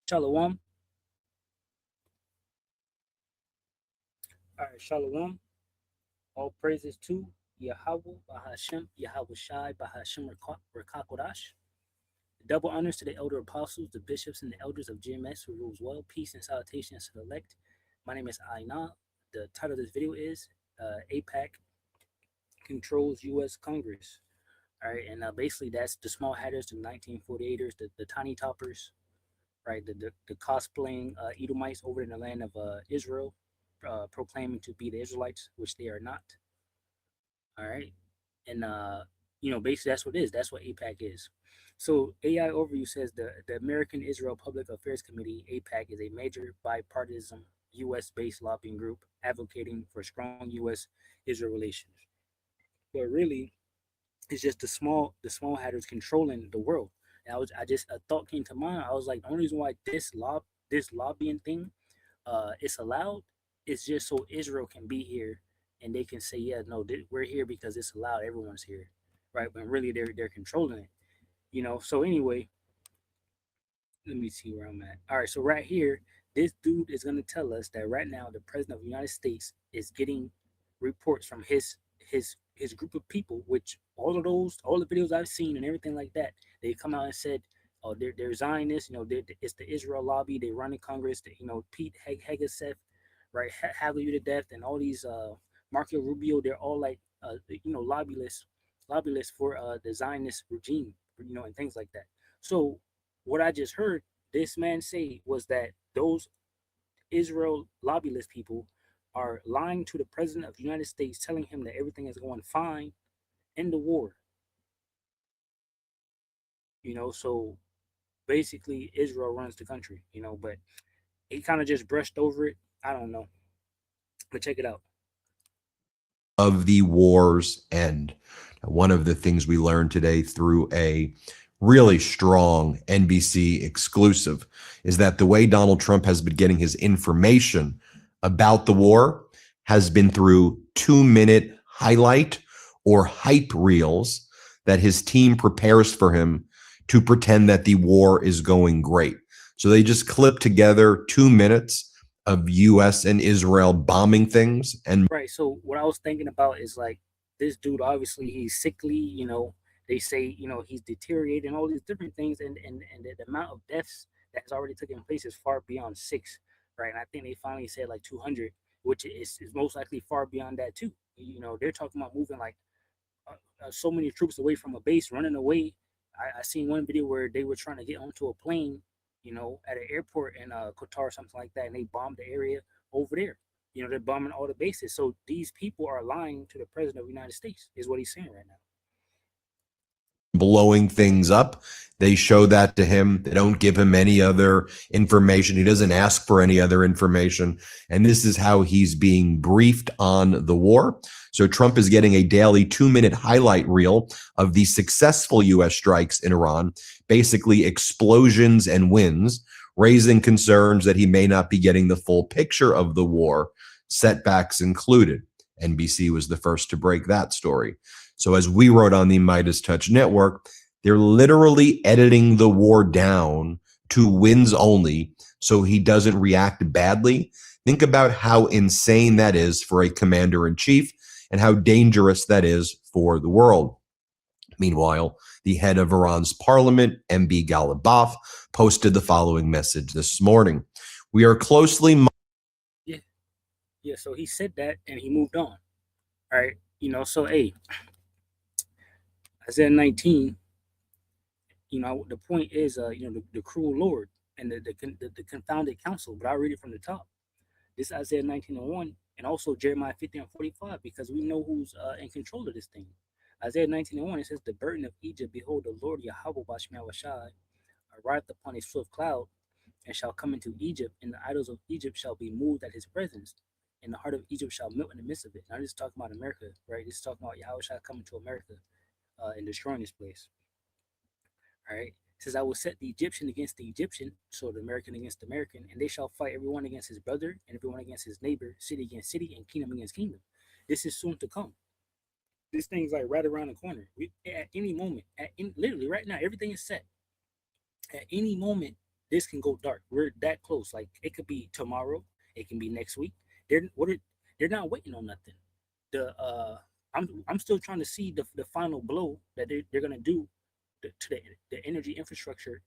Shalom. All right, Shalom. All praises to Yahweh, Bahashem, Yahweh Shai, Bahashem Rakakodash. Double honors to the elder apostles, the bishops, and the elders of GMS who rules well. Peace and salutations to the elect. My name is Aina. The title of this video is AIPAC controls U.S. Congress. All right, and basically that's the small hatters, the 1948ers, the tiny toppers, right? The cosplaying Edomites over in the land of Israel, proclaiming to be the Israelites, which they are not. All right, and basically that's what it is. That's what AIPAC is. So AI Overview says the American Israel Public Affairs Committee, AIPAC, is a major bipartisan U.S.-based lobbying group advocating for strong U.S.-Israel relations. But really, it's just the small hatters controlling the world. And I just a thought came to mind. I was like, the only reason why this lobbying thing it's allowed is just so Israel can be here and they can say, yeah, no, we're here because it's allowed. Everyone's here, right? But really, they're controlling it, So anyway, let me see where I'm at. All right, so right here, this dude is gonna tell us that right now the president of the United States is getting reports from his group of people, which all the videos I've seen and everything like that, they come out and said, oh, they're Zionists, it's the Israel lobby, they run in Congress, Pete Hegeseth, right, haggle you to death, and all these Marco Rubio, they're all like lobbyists for the Zionist regime, and things like that. So what I just heard this man say was that those Israel lobbyist people are lying to the president of the United States, telling him that everything is going fine in the war. So basically Israel runs the country, but he kind of just brushed over it. I don't know. But check it out. Of the war's end. One of the things we learned today through a really strong NBC exclusive is that the way Donald Trump has been getting his information about the war has been through 2-minute highlight or hype reels that his team prepares for him to pretend that the war is going great. So they just clip together 2 minutes of US and Israel bombing things. And right. So what I was thinking about is like, this dude, obviously he's sickly, they say, he's deteriorating, all these different things, and the amount of deaths that has already taken place is far beyond 6, right? And I think they finally said like 200, which is most likely far beyond that too. They're talking about moving like so many troops away from a base, running away. I seen one video where they were trying to get onto a plane, at an airport in Qatar or something like that, and they bombed the area over there. They're bombing all the bases. So these people are lying to the president of the United States, is what he's saying right now. Blowing things up. They show that to him. They don't give him any other information. He doesn't ask for any other information. And this is how he's being briefed on the war. So Trump is getting a daily 2-minute highlight reel of the successful U.S. strikes in Iran, basically explosions and wins, raising concerns that he may not be getting the full picture of the war, setbacks included. NBC was the first to break that story. So as we wrote on the Midas Touch Network, they're literally editing the war down to wins only so he doesn't react badly. Think about how insane that is for a commander-in-chief and how dangerous that is for the world. Meanwhile, the head of Iran's parliament, MB Ghalibaf, posted the following message this morning. We are closely... Yeah, so he said that and he moved on. All right, so hey, Isaiah 19, the point is, the cruel Lord and the confounded counsel, but I'll read it from the top. This Isaiah 19:1, and also Jeremiah 50:45, because we know who's in control of this thing. Isaiah 19:1, it says, the burden of Egypt, behold, the Lord Yahweh Bashmi Awashai arrived upon a swift cloud, and shall come into Egypt, and the idols of Egypt shall be moved at his presence, and the heart of Egypt shall melt in the midst of it. Now, this is talking about America, right? This is talking about Yahweh shall coming to America and destroying this place. All right. It says, I will set the Egyptian against the Egyptian, so the American against the American, and they shall fight everyone against his brother, and everyone against his neighbor, city against city, and kingdom against kingdom. This is soon to come. This thing's like right around the corner. At any moment, literally right now, everything is set. At any moment, this can go dark. We're that close. Like it could be tomorrow. It can be next week. They're not waiting on nothing. I'm still trying to see the final blow that they're gonna do to the energy infrastructure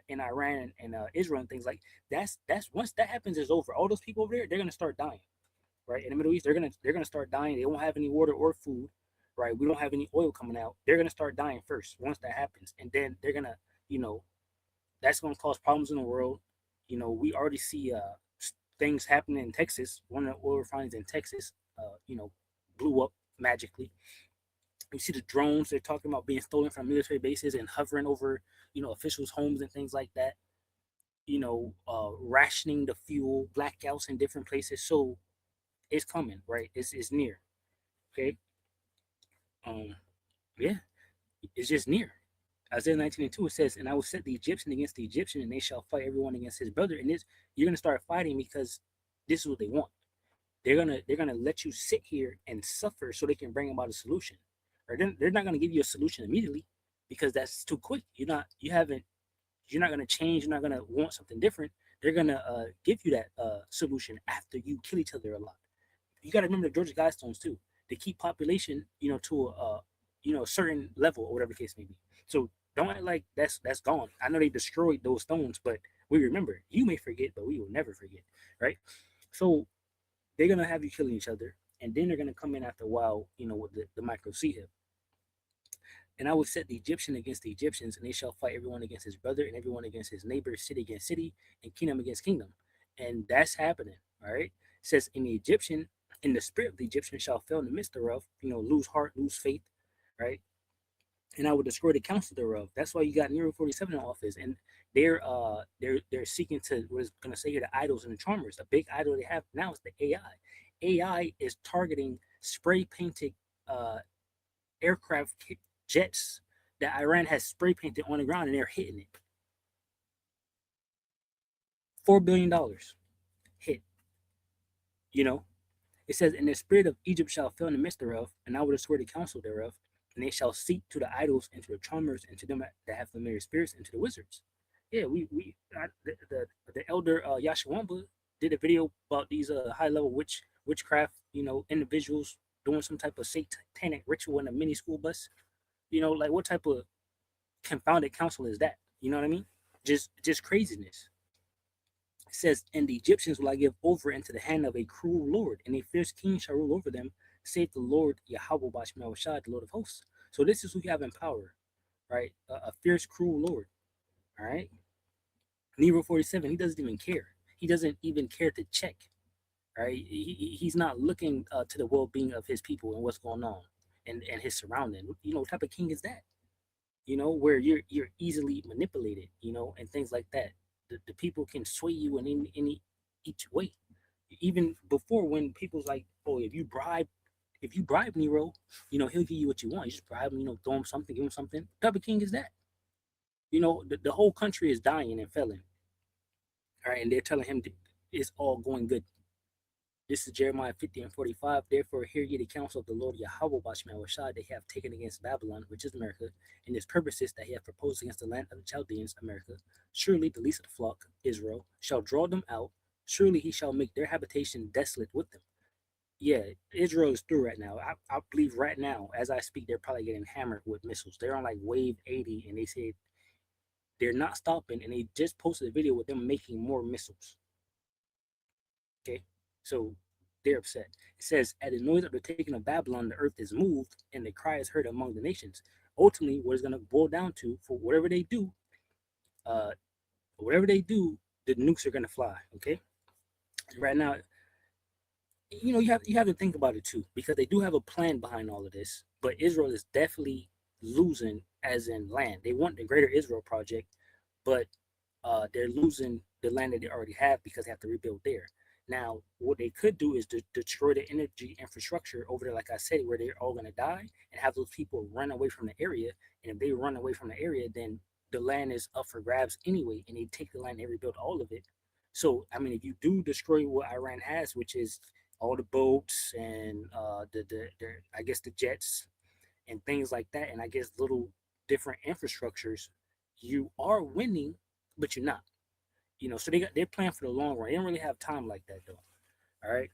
in Iran and Israel and things like that's once that happens is over. All those people over there, they're gonna start dying, right? In the Middle East, they're gonna start dying. They won't have any water or food, right? We don't have any oil coming out. They're gonna start dying first once that happens, and then they're gonna, you know, that's gonna cause problems in the world. We already see things happening in Texas. One of the oil refineries in Texas, blew up magically. You see the drones they're talking about being stolen from military bases and hovering over, officials' homes and things like that. Rationing the fuel, blackouts in different places. So it's coming, right? It's near. Okay. Um, yeah, it's just near. Isaiah 19:2 it says, "And I will set the Egyptian against the Egyptian, and they shall fight everyone against his brother." And you're gonna start fighting because this is what they want. They're gonna let you sit here and suffer so they can bring about a solution. Or they're not gonna give you a solution immediately because that's too quick. You're not gonna change. You're not gonna want something different. They're gonna give you that solution after you kill each other a lot. You got to remember the Georgia Guidestones too. They keep population, to a certain level or whatever the case may be. So don't act like that's gone. I know they destroyed those stones, but we remember. You may forget, but we will never forget, right? So they're gonna have you killing each other, and then they're gonna come in after a while, with the micro C hip. And I will set the Egyptian against the Egyptians, and they shall fight everyone against his brother, and everyone against his neighbor, city against city, and kingdom against kingdom. And that's happening. All right. It says, in the spirit of the Egyptian shall fail in the midst thereof, lose heart, lose faith, right? And I will destroy the counsel thereof. That's why you got Nero 47 in office. And they're seeking to what is gonna say here the idols and the charmers. A big idol they have now is the AI. AI is targeting spray painted uh aircraft jets that Iran has spray painted on the ground and they're hitting it. $4 billion hit. You know, it says, "And the spirit of Egypt shall fill in the midst thereof, and I will destroy the counsel thereof, and they shall seek to the idols and to the charmers and to them that have familiar spirits and to the wizards." Yeah, the elder Yashawamba did a video about these high level witchcraft, individuals doing some type of satanic ritual in a mini school bus. Like what type of confounded counsel is that? You know what I mean? Just craziness. It says, "And the Egyptians will I give over into the hand of a cruel lord, and a fierce king shall rule over them, saith the Lord Yahweh Bashmel the Lord of hosts." So this is who you have in power, right? A fierce, cruel lord. All right. Nero 47, he doesn't even care. He doesn't even care to check. Right? He's not looking to the well-being of his people and what's going on and his surrounding. What type of king is that? Where you're easily manipulated, and things like that. The people can sway you in any each way. Even before, when people's like, "Oh, if you bribe Nero, he'll give you what you want. You just bribe him, throw him something, give him something." What type of king is that? The whole country is dying and failing. All right, and they're telling him it's all going good. This is Jeremiah 50:45. "Therefore, hear ye the counsel of the Lord Yahweh Bashmel Rashad they have taken against Babylon, which is America, and his purposes that he hath proposed against the land of the Chaldeans, America. Surely the least of the flock, Israel, shall draw them out. Surely he shall make their habitation desolate with them." Yeah, Israel is through right now. I believe right now, as I speak, they're probably getting hammered with missiles. They're on like wave 80, and they say they're not stopping, and they just posted a video with them making more missiles. Okay, so they're upset. It says, "At the noise of the taking of Babylon, the earth is moved, and the cry is heard among the nations." Ultimately, what it's going to boil down to, for uh, whatever they do, the nukes are going to fly. Okay, right now, you have to think about it too, because they do have a plan behind all of this. But Israel is definitely losing, as in land. They want the Greater Israel Project, but they're losing the land that they already have because they have to rebuild there. Now, what they could do is to destroy the energy infrastructure over there, like I said, where they're all going to die, and have those people run away from the area. And if they run away from the area, then the land is up for grabs anyway, and they take the land and rebuild all of it. So, I mean, if you do destroy what Iran has, which is all the boats and I guess the jets and things like that, and I guess little different infrastructures, you are winning, but you're not. So they're playing for the long run. They don't really have time like that though. All right.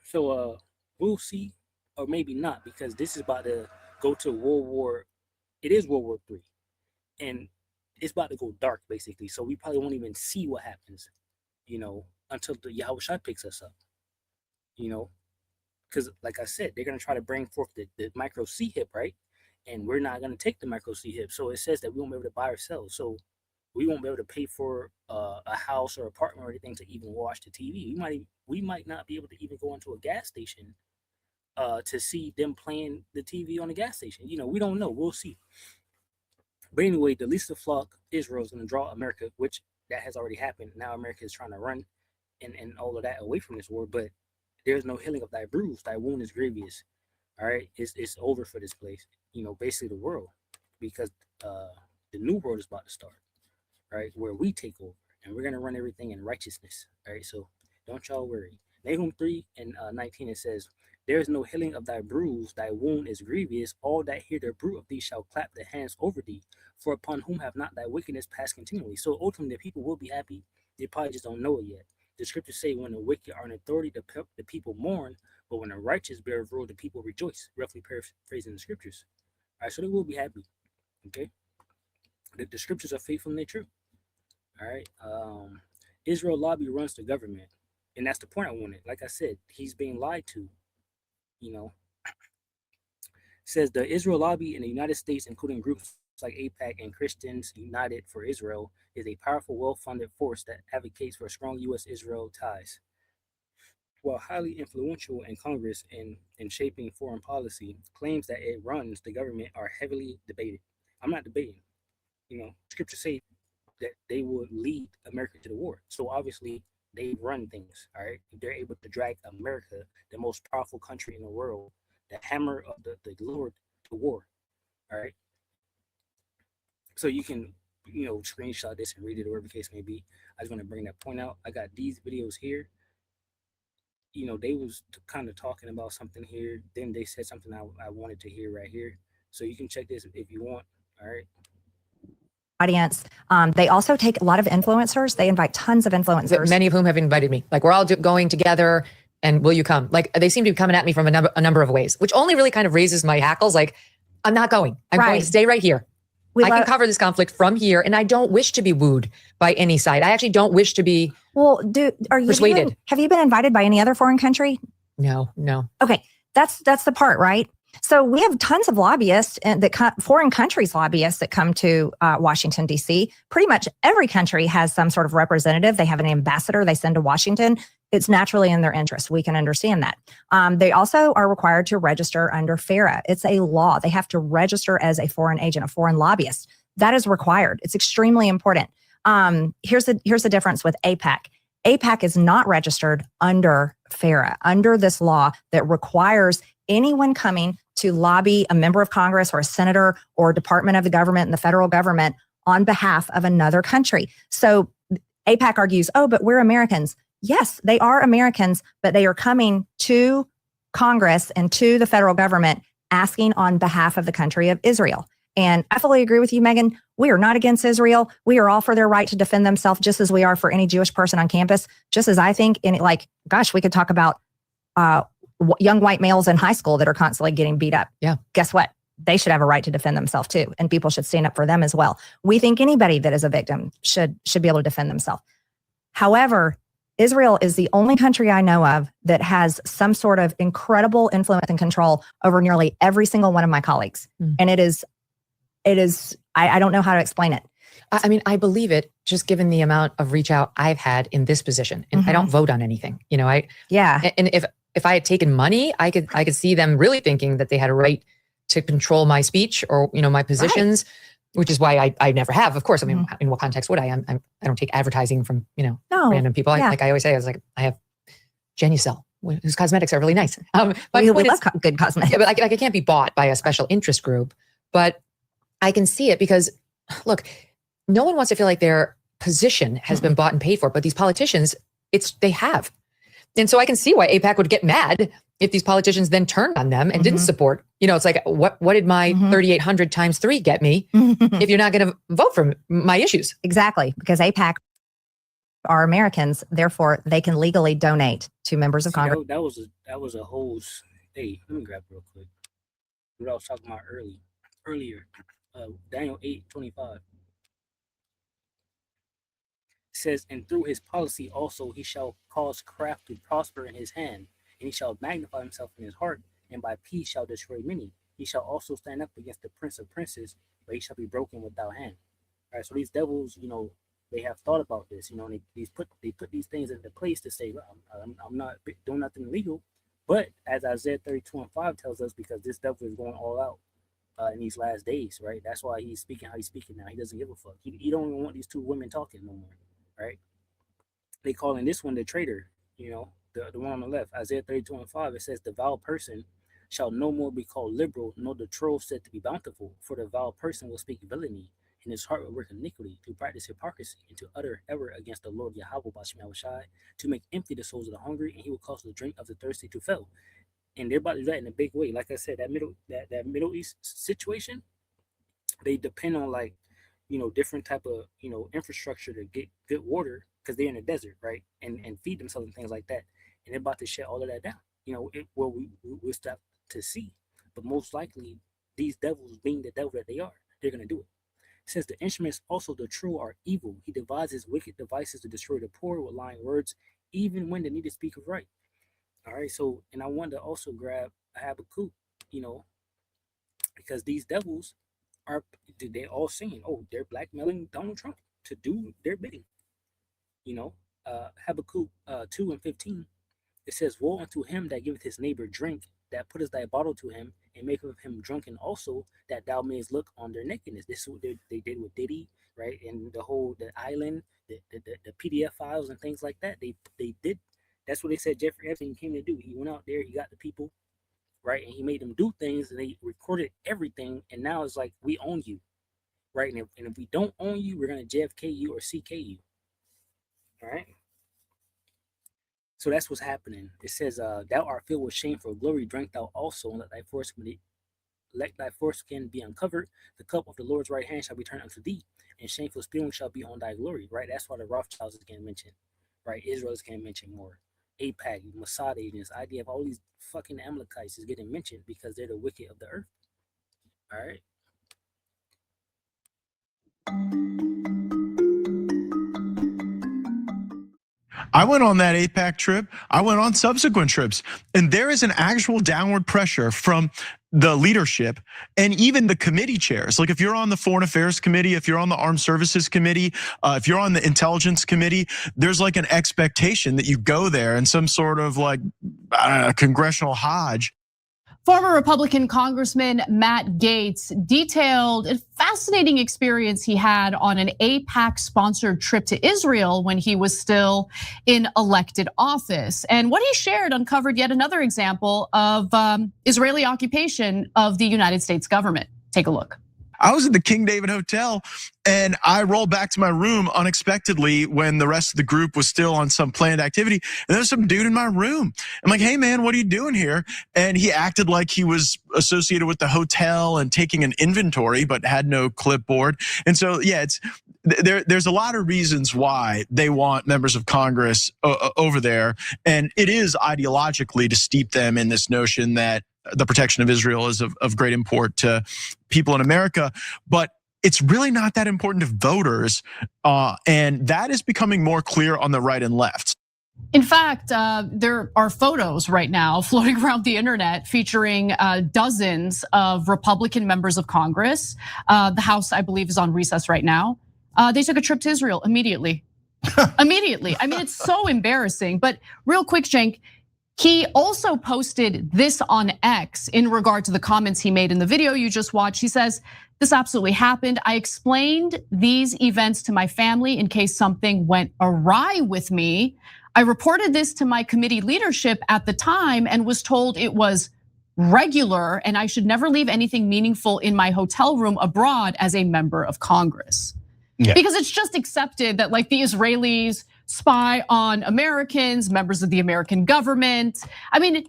So we'll see, or maybe not, because this is about to go to World War. It is World War III, and it's about to go dark basically. So we probably won't even see what happens, until the Yahushua picks us up. You know, because like I said, they're gonna try to bring forth the micro C hip, right? And we're not gonna take the micro C hip. So it says that we won't be able to buy or sell. So we won't be able to pay for a house or apartment or anything to even watch the TV. We might not be able to even go into a gas station to see them playing the TV on the gas station. We don't know. We'll see. But anyway, the least of flock, Israel is going to draw America, which that has already happened. Now America is trying to run and all of that away from this war. But there's no healing of thy bruise. Thy wound is grievous. All right, it's over for this place. Basically the world, because the new world is about to start. Right, where we take over, and we're gonna run everything in righteousness. All right, so don't y'all worry. Nahum 3:19 it says, "There is no healing of thy bruise; thy wound is grievous. All that hear the bruit of thee shall clap their hands over thee. For upon whom have not thy wickedness passed continually?" So ultimately, the people will be happy. They probably just don't know it yet. The scriptures say, "When the wicked are in authority, the people mourn; but when the righteous bear rule, the people rejoice." Roughly paraphrasing the scriptures. All right, so they will be happy. Okay, the scriptures are faithful and they're true. All right. Israel lobby runs the government, and that's the point I wanted. Like I said, he's being lied to. Says the Israel lobby in the United States, including groups like AIPAC and Christians United for Israel, is a powerful, well-funded force that advocates for strong U.S.-Israel ties. While highly influential in Congress and in shaping foreign policy, claims that it runs the government are heavily debated. I'm not debating. Scripture say that they would lead America to the war. So obviously they run things. All right. They're able to drag America, the most powerful country in the world, the hammer of the Lord, to war. All right. So you can, screenshot this and read it, or whatever the case may be. I just want to bring that point out. I got these videos here. They was kind of talking about something here. Then they said something I wanted to hear right here. So you can check this if you want. All right. Audience. They also take a lot of influencers. They invite tons of influencers. Many of whom have invited me. Like, we're all going together, and will you come? Like, they seem to be coming at me from a number of ways, which only really kind of raises my hackles. Like, I'm not going. I'm going to stay right here. I can cover this conflict from here, and I don't wish to be wooed by any side. I actually don't wish to be persuaded. Have you been invited by any other foreign country? No. Okay, that's the part, right? So we have tons of lobbyists and foreign countries lobbyists that come to Washington, D.C. Pretty much every country has some sort of representative. They have an ambassador they send to Washington. It's naturally in their interest. We can understand that. They also are required to register under FARA. It's a law. They have to register as a foreign agent, a foreign lobbyist. That is required. It's extremely important. Here's the difference with AIPAC. AIPAC is not registered under FARA, under this law that requires anyone coming to lobby a member of Congress or a senator or department of the government and the federal government on behalf of another country. So AIPAC argues, but we're Americans. Yes, they are Americans, but they are coming to Congress and to the federal government asking on behalf of the country of Israel. And I fully agree with you, Megan. We are not against Israel. We are all for their right to defend themselves, just as we are for any Jewish person on campus. Just as I think, we could talk about young white males in high school that are constantly getting beat up. Yeah. Guess what? They should have a right to defend themselves too. And people should stand up for them as well. We think anybody that is a victim should be able to defend themselves. However, Israel is the only country I know of that has some sort of incredible influence and control over nearly every single one of my colleagues. And it is, I don't know how to explain it. I mean, I believe it just given the amount of reach out I've had in this position. And I don't vote on anything, And if I had taken money, I could see them really thinking that they had a right to control my speech or, my positions, which is why I never have. Of course, I mean, in what context would I? I don't take advertising from, random people. Like I always say, I have Genucel, whose cosmetics are really nice. But we love good cosmetics. Yeah, but I can't be bought by a special interest group. But I can see it because, look, no one wants to feel like their position has been bought and paid for. But these politicians, they have. And so I can see why AIPAC would get mad if these politicians then turned on them and didn't support. It's like, what did my 3,800 times 3 get me if you're not going to vote for my issues? Exactly, because AIPAC are Americans. Therefore, they can legally donate to members of Congress. That was a whole. Hey, let me grab it real quick. What I was talking about earlier, Daniel 8:25. Says, and through his policy also he shall cause craft to prosper in his hand, and he shall magnify himself in his heart, and by peace shall destroy many. He shall also stand up against the prince of princes, but he shall be broken without hand. All right, so these devils, they have thought about this, and they put these things into place to say, well, I'm not doing nothing illegal, but as Isaiah 32:5 tells us, because this devil is going all out in these last days, right? That's why he's speaking how he's speaking now. He doesn't give a fuck. He don't even want these two women talking no more, right? They calling this one the traitor, the one on the left, Isaiah 32:5. It says, the vile person shall no more be called liberal, nor the troll said to be bountiful, for the vile person will speak villainy, and his heart will work iniquity, to practice hypocrisy, and to utter error against the Lord Yahweh Bashem Yahushai, to make empty the souls of the hungry, and he will cause the drink of the thirsty to fail. And they're about to do that in a big way. Like I said, that Middle East situation, they depend on different type of infrastructure to get good water, because they're in the desert, right? And feed themselves and things like that. And they're about to shut all of that down. We'll stop to see. But most likely, these devils, being the devil that they are, they're gonna do it. It says the instruments also the true are evil. He devises wicked devices to destroy the poor with lying words, even when they need to speak of right. All right, so, and I wanted to also grab Habakkuk, because these devils they're all saying, oh, they're blackmailing Donald Trump to do their bidding. Habakkuk 2:15, it says, woe unto him that giveth his neighbor drink, that putteth thy bottle to him, and maketh him drunken also, that thou mayest look on their nakedness. This is what they did with Diddy, right? And the island, the PDF files and things like that. They did. That's what they said Jeffrey Epstein came to do. He went out there, he got the people, right? And he made them do things, and they recorded everything. And now it's like, we own you, right? And if we don't own you, we're going to JFK you or CK you, all right? So that's what's happening. It says, thou art filled with shame for glory, drink thou also, and let thy foreskin be uncovered. The cup of the Lord's right hand shall be turned unto thee, and shameful spewing shall be on thy glory, right? That's why the Rothschilds is getting mentioned, right? Israel is getting mentioned more. AIPAC, Mossad agents, idea of all these fucking Amalekites is getting mentioned because they're the wicked of the earth. All right. I went on that AIPAC trip. I went on subsequent trips, and there is an actual downward pressure from the leadership and even the committee chairs. Like if you're on the Foreign Affairs Committee, if you're on the Armed Services Committee, if you're on the Intelligence Committee, there's like an expectation that you go there in some sort of congressional Hajj. Former Republican Congressman Matt Gaetz detailed a fascinating experience he had on an AIPAC-sponsored trip to Israel when he was still in elected office. And what he shared uncovered yet another example of Israeli occupation of the United States government. Take a look. I was at the King David Hotel, and I rolled back to my room unexpectedly when the rest of the group was still on some planned activity. And there's some dude in my room. I'm like, hey man, what are you doing here? And he acted like he was associated with the hotel and taking an inventory, but had no clipboard. And so, yeah, there's a lot of reasons why they want members of Congress over there. And it is ideologically to steep them in this notion that the protection of Israel is of great import to people in America, but it's really not that important to voters. And that is becoming more clear on the right and left. In fact, there are photos right now floating around the internet featuring dozens of Republican members of Congress. The House, I believe, is on recess right now. They took a trip to Israel immediately. Immediately. I mean, it's so embarrassing. But real quick, Cenk, he also posted this on X in regard to the comments he made in the video you just watched. He says, this absolutely happened. I explained these events to my family in case something went awry with me. I reported this to my committee leadership at the time and was told it was regular and I should never leave anything meaningful in my hotel room abroad as a member of Congress. Yeah. Because it's just accepted that like the Israelis spy on Americans, members of the American government. I mean,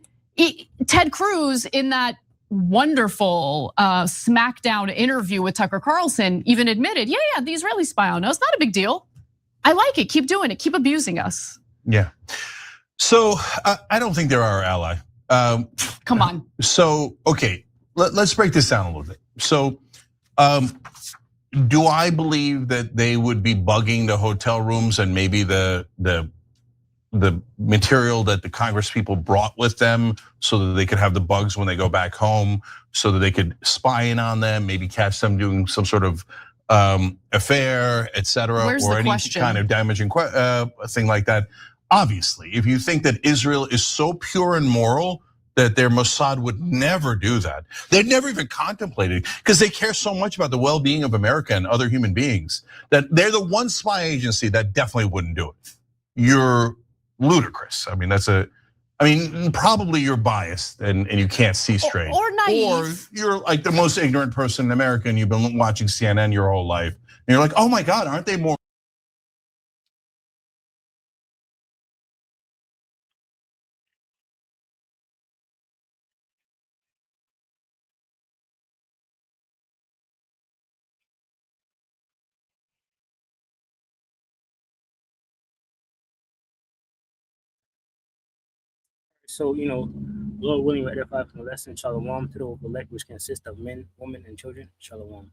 Ted Cruz in that wonderful SmackDown interview with Tucker Carlson even admitted, yeah, the Israelis spy on us, not a big deal. I like it. Keep doing it. Keep abusing us. Yeah. So I don't think they're our ally. Come on. So, okay, let's break this down a little bit. So, do I believe that they would be bugging the hotel rooms and maybe the material that the Congress people brought with them so that they could have the bugs when they go back home, so that they could spy in on them, maybe catch them doing some sort of affair, etc., or any kind of damaging thing like that? Obviously, if you think that Israel is so pure and moral that their Mossad would never do that, they'd never even contemplate it, because they care so much about the well-being of America and other human beings that they're the one spy agency that definitely wouldn't do it. You're ludicrous. I mean, probably you're biased and you can't see straight, or naive, or you're like the most ignorant person in America and you've been watching CNN your whole life and you're like, oh my God, aren't they more? So, Lord willing, we edify from the lesson. Shalom to the elect, which consists of men, women, and children. Shalom.